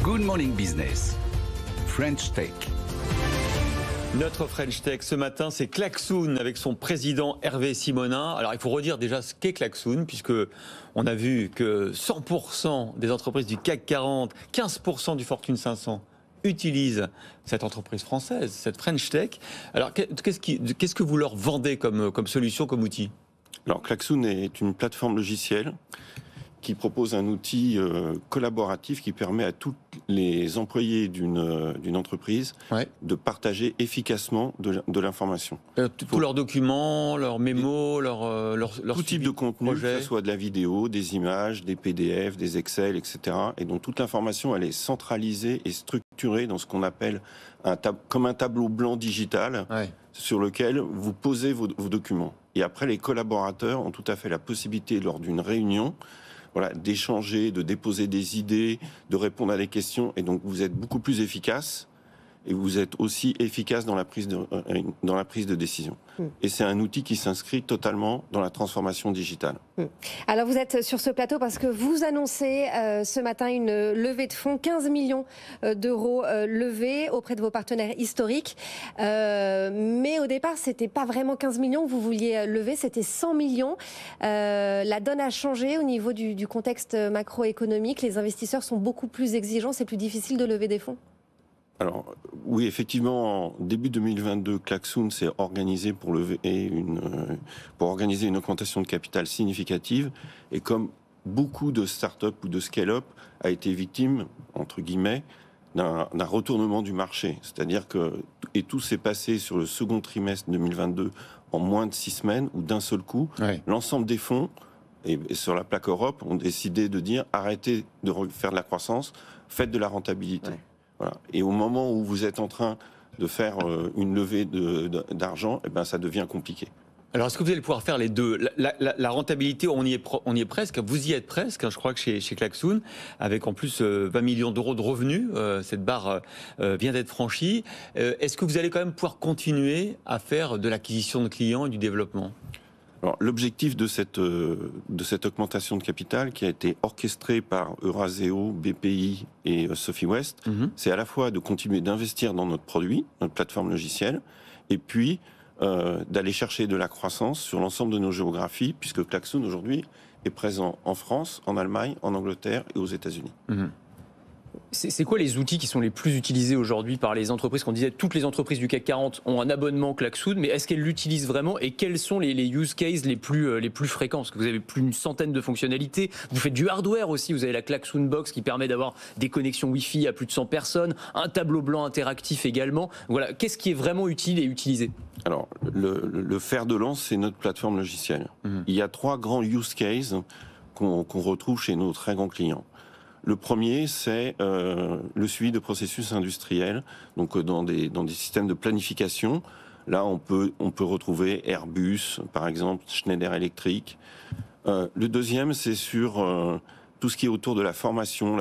Good Morning Business, French Tech. Notre French Tech ce matin, c'est Klaxoon avec son président Hervé Simonin. Alors il faut redire déjà ce qu'est Klaxoon, puisque on a vu que 100% des entreprises du CAC 40, 15% du Fortune 500 utilisent cette entreprise française, cette French Tech. Alors qu'est-ce que vous leur vendez comme solution, comme outil ? Alors Klaxoon est une plateforme logicielle qui propose un outil collaboratif qui permet à tous les employés d'une entreprise de partager efficacement de l'information. Tous leurs documents, leurs mémos, leur tout type de contenu, que ce soit de la vidéo, des images, des PDF, des Excel, etc. Et donc toute l'information, elle est centralisée et structurée dans ce qu'on appelle comme un tableau blanc digital sur lequel vous posez vos documents. Et après, les collaborateurs ont tout à fait la possibilité, lors d'une réunion, d'échanger, de déposer des idées, de répondre à des questions, et donc vous êtes beaucoup plus efficace, et vous êtes aussi efficace dans la prise de décision. Et c'est un outil qui s'inscrit totalement dans la transformation digitale. Alors vous êtes sur ce plateau parce que vous annoncez ce matin une levée de fonds, 15 millions d'euros levés auprès de vos partenaires historiques. Mais au départ, c'était pas vraiment 15 millions que vous vouliez lever, c'était 100 millions. La donne a changé au niveau du contexte macroéconomique. Les investisseurs sont beaucoup plus exigeants, c'est plus difficile de lever des fonds. Alors, oui, effectivement, en début 2022, Klaxoon s'est organisé pour organiser une augmentation de capital significative. Et comme beaucoup de start-up ou de scale-up a été victime, entre guillemets, d'un retournement du marché. C'est-à-dire et tout s'est passé sur le second trimestre 2022 en moins de 6 semaines, où d'un seul coup, l'ensemble des fonds, et sur la plaque Europe, ont décidé de dire arrêtez de faire de la croissance, faites de la rentabilité. Voilà. Et au moment où vous êtes en train de faire une levée d'argent, ça devient compliqué. Alors, est-ce que vous allez pouvoir faire les deux ? La rentabilité, on y est presque, vous y êtes presque, je crois que chez Klaxoon, avec en plus 20 millions d'euros de revenus, cette barre vient d'être franchie. Est-ce que vous allez quand même pouvoir continuer à faire de l'acquisition de clients et du développement ? Alors, l'objectif de cette augmentation de capital qui a été orchestrée par Eurazeo, BPI et Sophie West, c'est à la fois de continuer d'investir dans notre produit, notre plateforme logicielle, et puis d'aller chercher de la croissance sur l'ensemble de nos géographies, puisque Klaxoon aujourd'hui est présent en France, en Allemagne, en Angleterre et aux États-Unis. C'est quoi les outils qui sont les plus utilisés aujourd'hui par les entreprises ? Qu'on disait, toutes les entreprises du CAC 40 ont un abonnement Klaxoon, mais est-ce qu'elles l'utilisent vraiment ? Et quels sont les use cases les plus fréquents ? Parce que vous avez plus d'une centaine de fonctionnalités. Vous faites du hardware aussi. Vous avez la Klaxoon Box qui permet d'avoir des connexions Wi-Fi à plus de 100 personnes, un tableau blanc interactif également. Voilà, qu'est-ce qui est vraiment utile et utilisé ? Alors, le fer de lance, c'est notre plateforme logicielle. Il y a 3 grands use cases qu'on retrouve chez nos très grands clients. Le premier, c'est le suivi de processus industriels, donc dans des systèmes de planification. Là, on peut retrouver Airbus, par exemple, Schneider Electric. Le deuxième, c'est sur tout ce qui est autour de la formation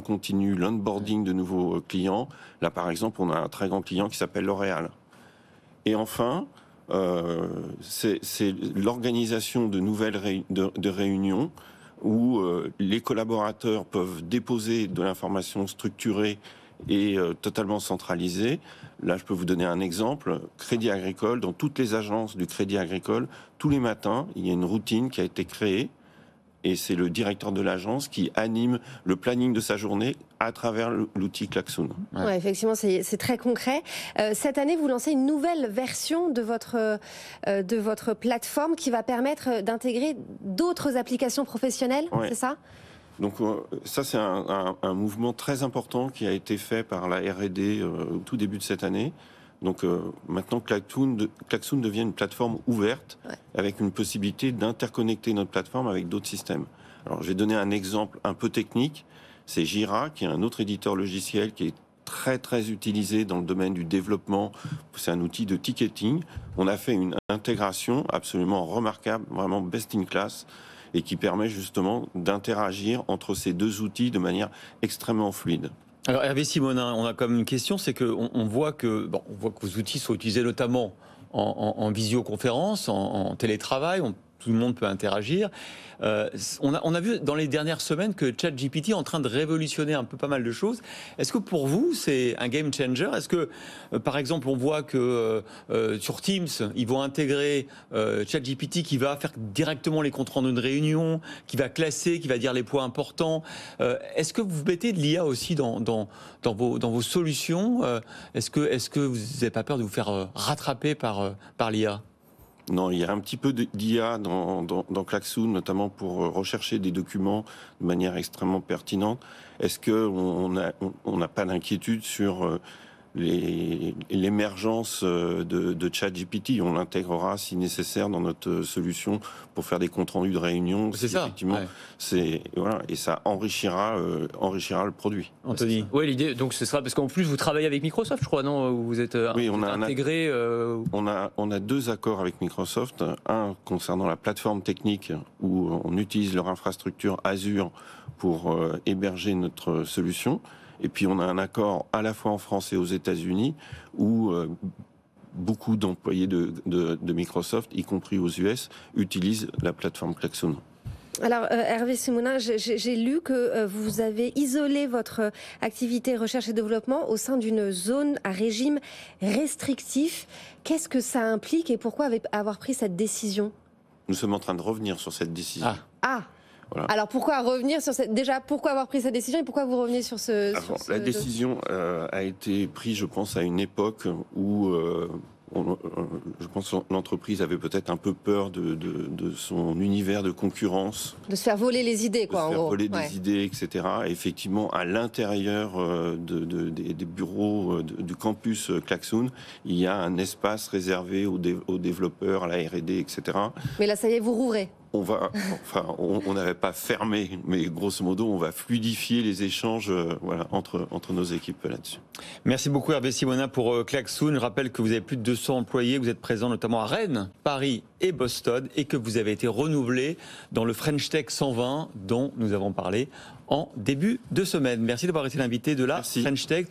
continue, l'onboarding de nouveaux clients. Là, par exemple, on a un très grand client qui s'appelle L'Oréal. Et enfin, c'est l'organisation de nouvelles réunions où les collaborateurs peuvent déposer de l'information structurée et totalement centralisée. Là, je peux vous donner un exemple. Crédit Agricole, dans toutes les agences du Crédit Agricole, tous les matins, il y a une routine qui a été créée et c'est le directeur de l'agence qui anime le planning de sa journée à travers l'outil Klaxoon. Ouais, effectivement, c'est très concret. Cette année, vous lancez une nouvelle version de votre plateforme qui va permettre d'intégrer d'autres applications professionnelles, c'est ça ? Donc ça, c'est un mouvement très important qui a été fait par la R&D au tout début de cette année. Donc maintenant, Klaxoon devient une plateforme ouverte avec une possibilité d'interconnecter notre plateforme avec d'autres systèmes. Alors, je vais donner un exemple un peu technique. C'est Jira, qui est un autre éditeur logiciel qui est très très utilisé dans le domaine du développement. C'est un outil de ticketing. On a fait une intégration absolument remarquable, vraiment best in class, et qui permet justement d'interagir entre ces deux outils de manière extrêmement fluide. Alors Hervé Simonin, on a quand même une question, c'est qu'on voit que vos outils sont utilisés notamment en visioconférence, en télétravail. On tout le monde peut interagir. On a vu dans les dernières semaines que ChatGPT est en train de révolutionner un peu pas mal de choses. Est-ce que pour vous, c'est un game changer? Est-ce que, par exemple, on voit que sur Teams, ils vont intégrer ChatGPT qui va faire directement les comptes rendus de réunion, qui va classer, qui va dire les points importants. Est-ce que vous mettez de l'IA aussi dans vos solutions? Est-ce que vous n'avez pas peur de vous faire rattraper par l'IA? Non, il y a un petit peu d'IA dans Klaxoon, notamment pour rechercher des documents de manière extrêmement pertinente. Est-ce qu'on n'a pas d'inquiétude sur l'émergence de ChatGPT? On l'intégrera si nécessaire dans notre solution pour faire des comptes rendus de réunion. C'est ça. Effectivement, ouais. Voilà, et ça enrichira le produit. Anthony. Oui, l'idée, donc ce sera parce qu'en plus vous travaillez avec Microsoft, je crois, non? Vous êtes intégré. On a 2 accords avec Microsoft. Un concernant la plateforme technique où on utilise leur infrastructure Azure pour héberger notre solution. Et puis on a un accord à la fois en France et aux États-Unis où beaucoup d'employés de Microsoft, y compris aux US, utilisent la plateforme Klaxoon. Alors, Hervé Simonin, j'ai lu que vous avez isolé votre activité recherche et développement au sein d'une zone à régime restrictif. Qu'est-ce que ça implique et pourquoi avoir pris cette décision? Nous sommes en train de revenir sur cette décision. Ah. Voilà. Alors pourquoi revenir sur cette... Déjà, pourquoi avoir pris cette décision et pourquoi vous revenez sur ce... La décision a été prise, je pense, à une époque où je pense que l'entreprise avait peut-être un peu peur de son univers de concurrence. De se faire voler les idées, quoi, en gros. De se faire voler des idées, etc. Et effectivement, à l'intérieur des bureaux du campus Klaxoon, il y a un espace réservé aux développeurs, à la R&D, etc. Mais là, ça y est, vous rouvrez. On n'avait pas fermé, mais grosso modo, on va fluidifier les échanges entre nos équipes là-dessus. Merci beaucoup Hervé Simonin pour Klaxoon. Je rappelle que vous avez plus de 200 employés, vous êtes présent notamment à Rennes, Paris et Boston et que vous avez été renouvelé dans le French Tech 120 dont nous avons parlé en début de semaine. Merci d'avoir été l'invité de la French Tech.